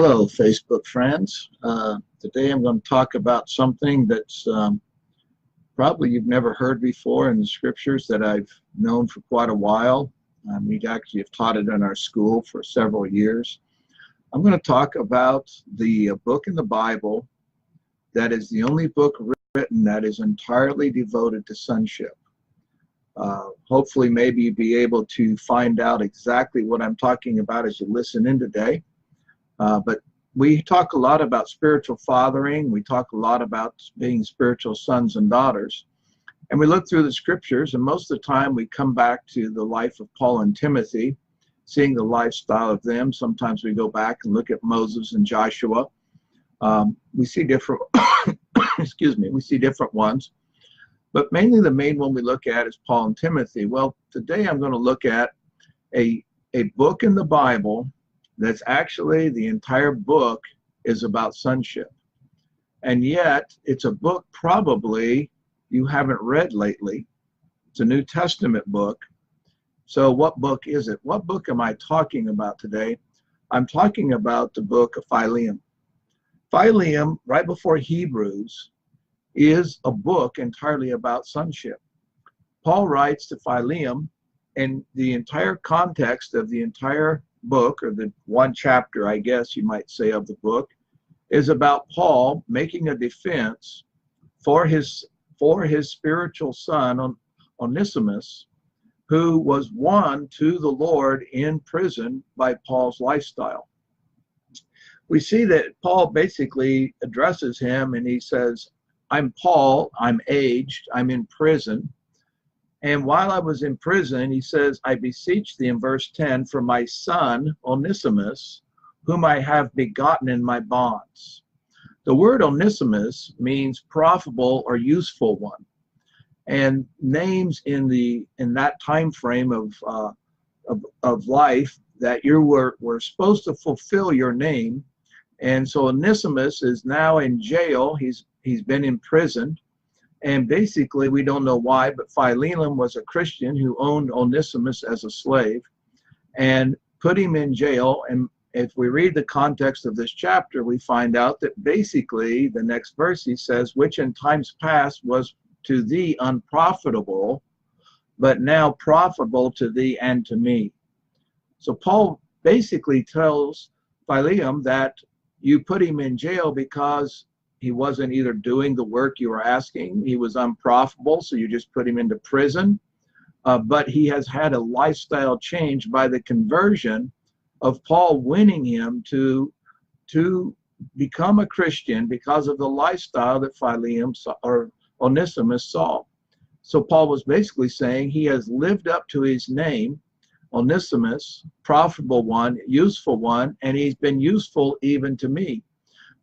Hello, Facebook friends. Today I'm going to talk about something that's probably you've never heard before in the scriptures that I've known for quite a while. We actually have taught it in our school for several years. I'm going to talk about the book in the Bible that is the only book written that is entirely devoted to sonship. Hopefully, maybe you'll be able to find out exactly what I'm talking about as you listen in today. But we talk a lot about spiritual fathering. We talk a lot about being spiritual sons and daughters. And we look through the scriptures, and most of the time we come back to the life of Paul and Timothy, seeing the lifestyle of them. Sometimes we go back and look at Moses and Joshua. We see different, excuse me, we see different ones. But mainly the main one we look at is Paul and Timothy. Well, today I'm going to look at a book in the Bible that's actually the entire book is about sonship. And yet it's a book probably you haven't read lately. It's a New Testament book. So what book is it? What book am I talking about today? I'm talking about the book of Philemon. Philemon, right before Hebrews, is a book entirely about sonship. Paul writes to Philemon, and the entire context of the entire book, or the one chapter, I guess you might say, of the book, is about Paul making a defense for his spiritual son Onesimus, who was won to the Lord in prison by Paul's lifestyle. We see that Paul basically addresses him and he says, "I'm Paul, I'm aged, I'm in prison. And while I was in prison," he says, "I beseech thee," in verse 10, "for my son Onesimus, whom I have begotten in my bonds." The word Onesimus means profitable or useful one. And names in that time frame of life that you were supposed to fulfill your name. And so Onesimus is now in jail. He's been in prison. And basically, we don't know why, but Philemon was a Christian who owned Onesimus as a slave and put him in jail. And if we read the context of this chapter, we find out that basically the next verse he says, "which in times past was to thee unprofitable, but now profitable to thee and to me." So Paul basically tells Philemon that you put him in jail because he wasn't either doing the work you were asking, he was unprofitable, so you just put him into prison. But he has had a lifestyle change by the conversion of Paul winning him to become a Christian because of the lifestyle that Philemon or Onesimus saw. So Paul was basically saying he has lived up to his name, Onesimus, profitable one, useful one, and he's been useful even to me.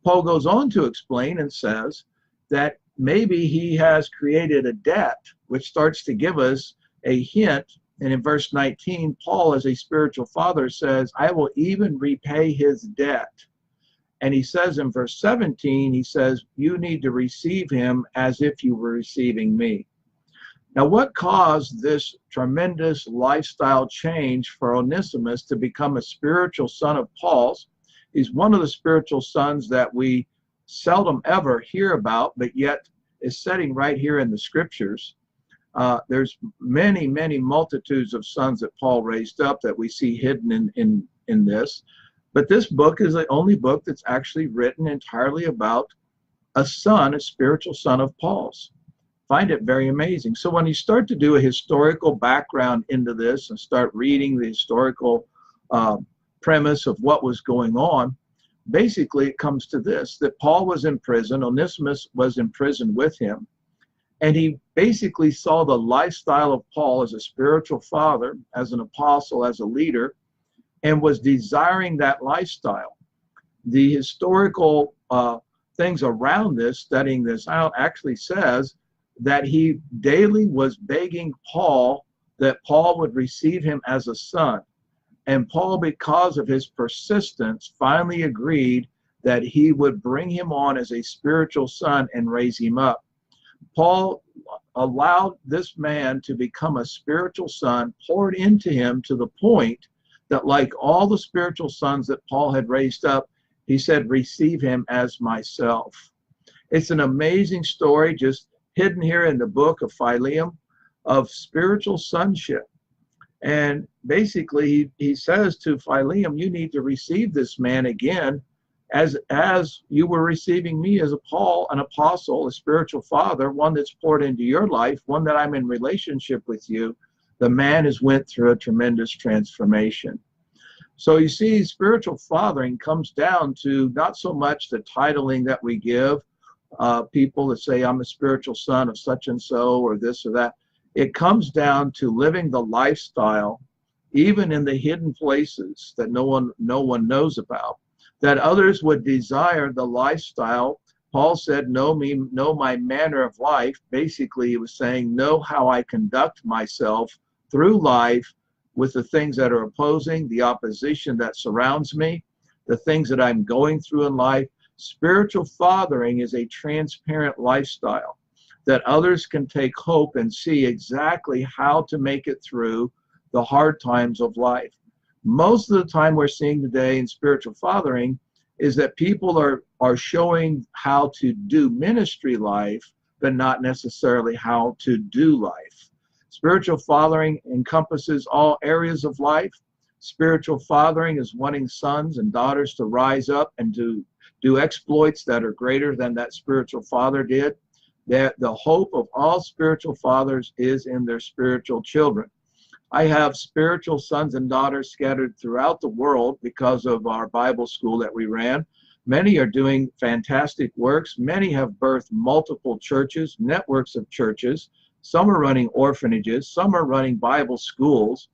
Paul goes on to explain and says that maybe he has created a debt, which starts to give us a hint. And in verse 19, Paul, as a spiritual father, says, "I will even repay his debt." And he says in verse 17, he says, "You need to receive him as if you were receiving me." Now, what caused this tremendous lifestyle change for Onesimus to become a spiritual son of Paul's? He's one of the spiritual sons that we seldom ever hear about, but yet is sitting right here in the scriptures. There's many, many multitudes of sons that Paul raised up that we see hidden in this. But this book is the only book that's actually written entirely about a son, a spiritual son of Paul's. Find it very amazing. So when you start to do a historical background into this and start reading the historical premise of what was going on, basically it comes to this, that Paul was in prison, Onesimus was in prison with him, and he basically saw the lifestyle of Paul as a spiritual father, as an apostle, as a leader, and was desiring that lifestyle. The historical things around this, studying this out, actually says that he daily was begging Paul that Paul would receive him as a son. And Paul, because of his persistence, finally agreed that he would bring him on as a spiritual son and raise him up. Paul allowed this man to become a spiritual son, poured into him to the point that, like all the spiritual sons that Paul had raised up, He said, receive him as myself. It's an amazing story just hidden here in the book of Philemon of spiritual sonship. And basically, he says to Philemon, you need to receive this man again as you were receiving me as a Paul, an apostle, a spiritual father, one that's poured into your life, one that I'm in relationship with you. The man has went through a tremendous transformation. So you see, spiritual fathering comes down to not so much the titling that we give people that say, I'm a spiritual son of such and so, or this or that. It comes down to living the lifestyle, even in the hidden places that no one knows about, that others would desire the lifestyle. Paul said, know my manner of life. Basically, he was saying, know how I conduct myself through life with the things that are opposing, the opposition that surrounds me, the things that I'm going through in life. Spiritual fathering is a transparent lifestyle that others can take hope and see exactly how to make it through the hard times of life. Most of the time we're seeing today in spiritual fathering is that people are showing how to do ministry life, but not necessarily how to do life. Spiritual fathering encompasses all areas of life. Spiritual fathering is wanting sons and daughters to rise up and to do exploits that are greater than that spiritual father did. That the hope of all spiritual fathers is in their spiritual children. I have spiritual sons and daughters scattered throughout the world because of our Bible school that we ran. Many are doing fantastic works. Many have birthed multiple churches, networks of churches. Some are running orphanages. Some are running Bible schools.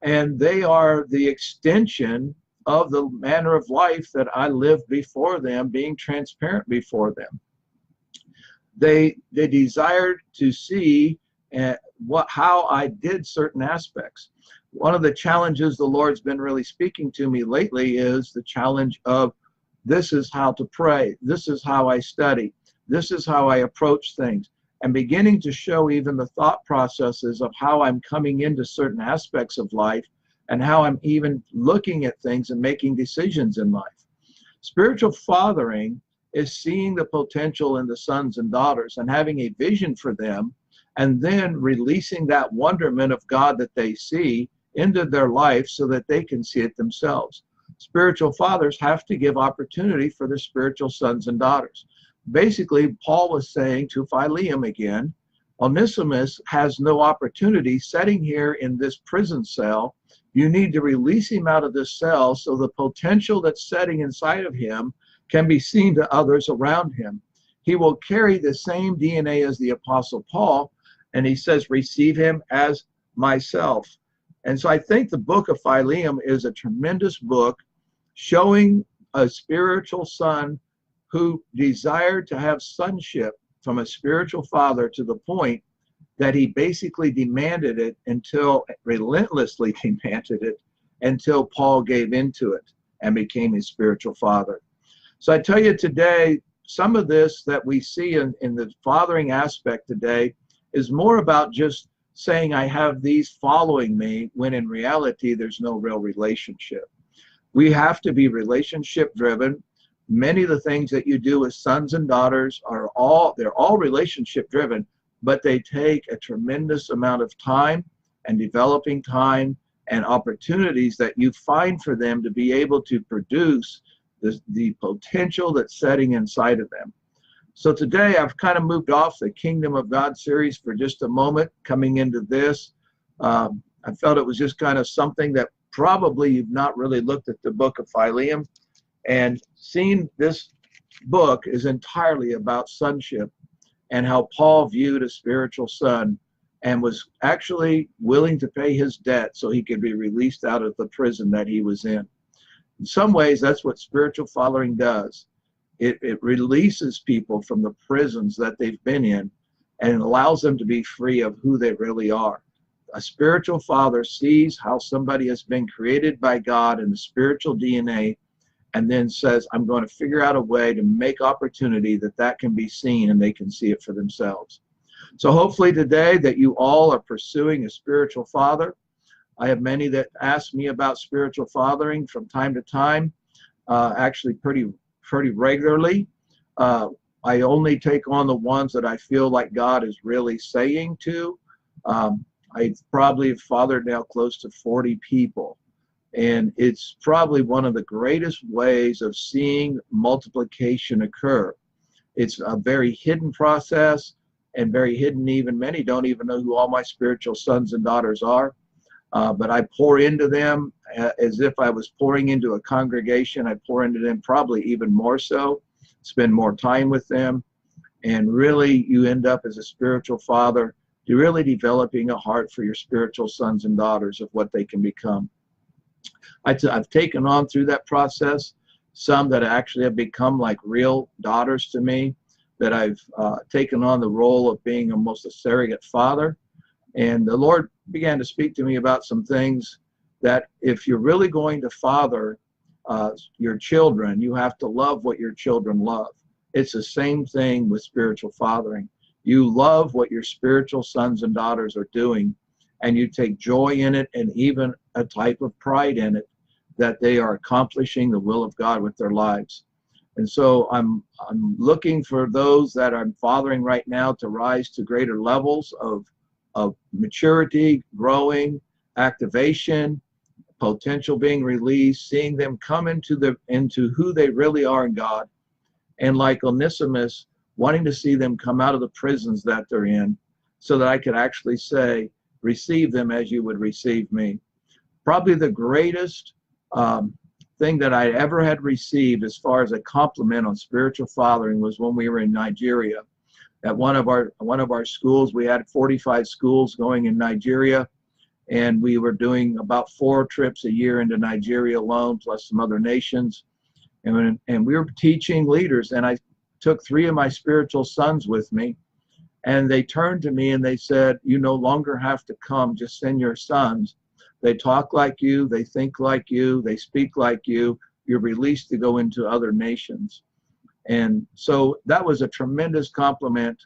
And they are the extension of the manner of life that I lived before them, being transparent before them. They desired to see how I did certain aspects. One of the challenges the Lord's been really speaking to me lately is the challenge of this is how to pray, this is how I study, this is how I approach things, and beginning to show even the thought processes of how I'm coming into certain aspects of life and how I'm even looking at things and making decisions in life. Spiritual fathering is seeing the potential in the sons and daughters and having a vision for them, and then releasing that wonderment of God that they see into their life so that they can see it themselves. Spiritual fathers have to give opportunity for their spiritual sons and daughters. Basically, Paul was saying to Philemon again, Onesimus has no opportunity sitting here in this prison cell. You need to release him out of this cell so the potential that's setting inside of him can be seen to others around him. He will carry the same DNA as the Apostle Paul, and he says, receive him as myself. And so I think the book of Philemon is a tremendous book showing a spiritual son who desired to have sonship from a spiritual father to the point that he basically demanded it relentlessly demanded it until Paul gave into it and became his spiritual father. So I tell you today, some of this that we see in the fathering aspect today is more about just saying I have these following me, when in reality there's no real relationship. We have to be relationship driven. Many of the things that you do with sons and daughters they're all relationship driven, but they take a tremendous amount of time and developing time and opportunities that you find for them to be able to produce the potential that's setting inside of them. So today I've kind of moved off the Kingdom of God series for just a moment, coming into this. I felt it was just kind of something that probably you've not really looked at the book of Philemon, and seen this book is entirely about sonship and how Paul viewed a spiritual son and was actually willing to pay his debt so he could be released out of the prison that he was in. In some ways, that's what spiritual fathering does. It releases people from the prisons that they've been in and allows them to be free of who they really are. A spiritual father sees how somebody has been created by God in the spiritual DNA and then says, I'm going to figure out a way to make opportunity that can be seen and they can see it for themselves. So hopefully today that you all are pursuing a spiritual father. I have many that ask me about spiritual fathering from time to time. actually pretty regularly. I only take on the ones that I feel like God is really saying to. I probably have fathered now close to 40 people. And it's probably one of the greatest ways of seeing multiplication occur. It's a very hidden process and very hidden even. Many don't even know who all my spiritual sons and daughters are. But I pour into them as if I was pouring into a congregation. I pour into them probably even more so, spend more time with them. And really, you end up as a spiritual father, you're really developing a heart for your spiritual sons and daughters of what they can become. I've taken on through that process some that actually have become like real daughters to me, that I've taken on the role of being almost a surrogate father. And the Lord began to speak to me about some things that if you're really going to father your children, you have to love what your children love. It's the same thing with spiritual fathering. You love what your spiritual sons and daughters are doing, and you take joy in it and even a type of pride in it, that they are accomplishing the will of God with their lives. And so I'm looking for those that I'm fathering right now to rise to greater levels of maturity, growing, activation, potential being released, seeing them come into who they really are in God. And like Onesimus, wanting to see them come out of the prisons that they're in, so that I could actually say, receive them as you would receive me. Probably the greatest thing that I ever had received as far as a compliment on spiritual fathering was when we were in Nigeria. At one of our schools, we had 45 schools going in Nigeria, and we were doing about 4 trips a year into Nigeria alone, plus some other nations. And we were teaching leaders, and I took 3 of my spiritual sons with me, and they turned to me and they said, you no longer have to come, just send your sons. They talk like you, they think like you, they speak like you, you're released to go into other nations. And so that was a tremendous compliment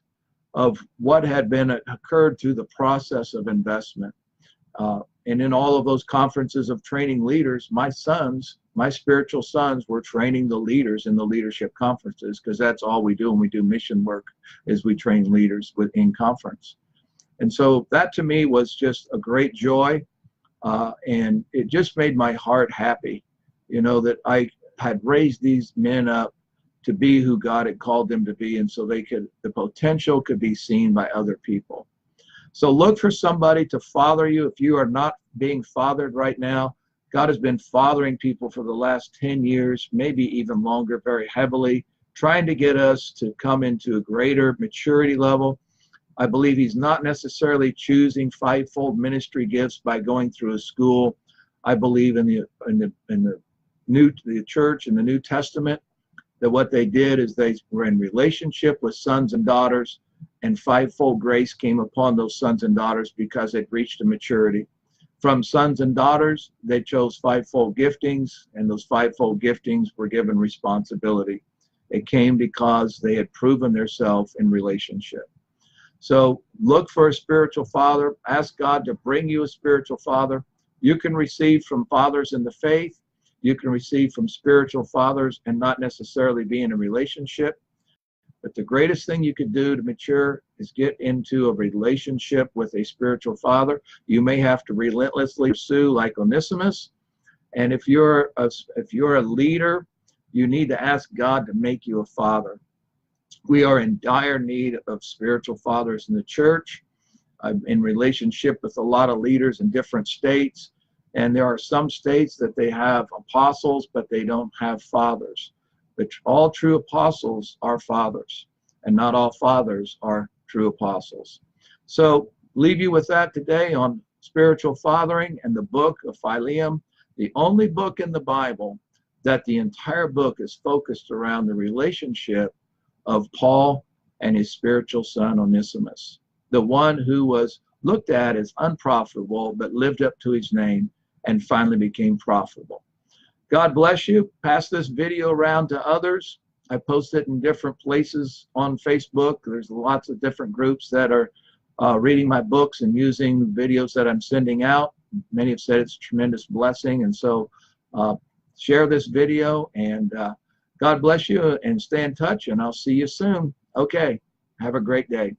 of what had occurred through the process of investment. And in all of those conferences of training leaders, my spiritual sons were training the leaders in the leadership conferences, because that's all we do when we do mission work, is we train leaders in conference. And so that to me was just a great joy. And it just made my heart happy, that I had raised these men up to be who God had called them to be, and so the potential could be seen by other people. So look for somebody to father you. If you are not being fathered right now, God has been fathering people for the last 10 years, maybe even longer, very heavily, trying to get us to come into a greater maturity level. I believe he's not necessarily choosing 5-fold ministry gifts by going through a school. I believe in the church in the New Testament, that what they did is they were in relationship with sons and daughters, and 5-fold grace came upon those sons and daughters because they'd reached a maturity. From sons and daughters, they chose 5-fold giftings, and those 5-fold giftings were given responsibility. It came because they had proven themselves in relationship. So look for a spiritual father. Ask God to bring you a spiritual father. You can receive from fathers in the faith. You can receive from spiritual fathers and not necessarily be in a relationship. But the greatest thing you could do to mature is get into a relationship with a spiritual father. You may have to relentlessly pursue, like Onesimus. And if you're a leader, you need to ask God to make you a father. We are in dire need of spiritual fathers in the church. I'm in relationship with a lot of leaders in different states, and there are some states that they have apostles, but they don't have fathers. But all true apostles are fathers, and not all fathers are true apostles. So leave you with that today on spiritual fathering and the book of Philemon, the only book in the Bible that the entire book is focused around the relationship of Paul and his spiritual son Onesimus, the one who was looked at as unprofitable but lived up to his name and finally became profitable. God bless you. Pass this video around to others. I post it in different places on Facebook. There's lots of different groups that are reading my books and using videos that I'm sending out. Many have said it's a tremendous blessing, and so share this video, and God bless you, and stay in touch, and I'll see you soon. Okay, have a great day.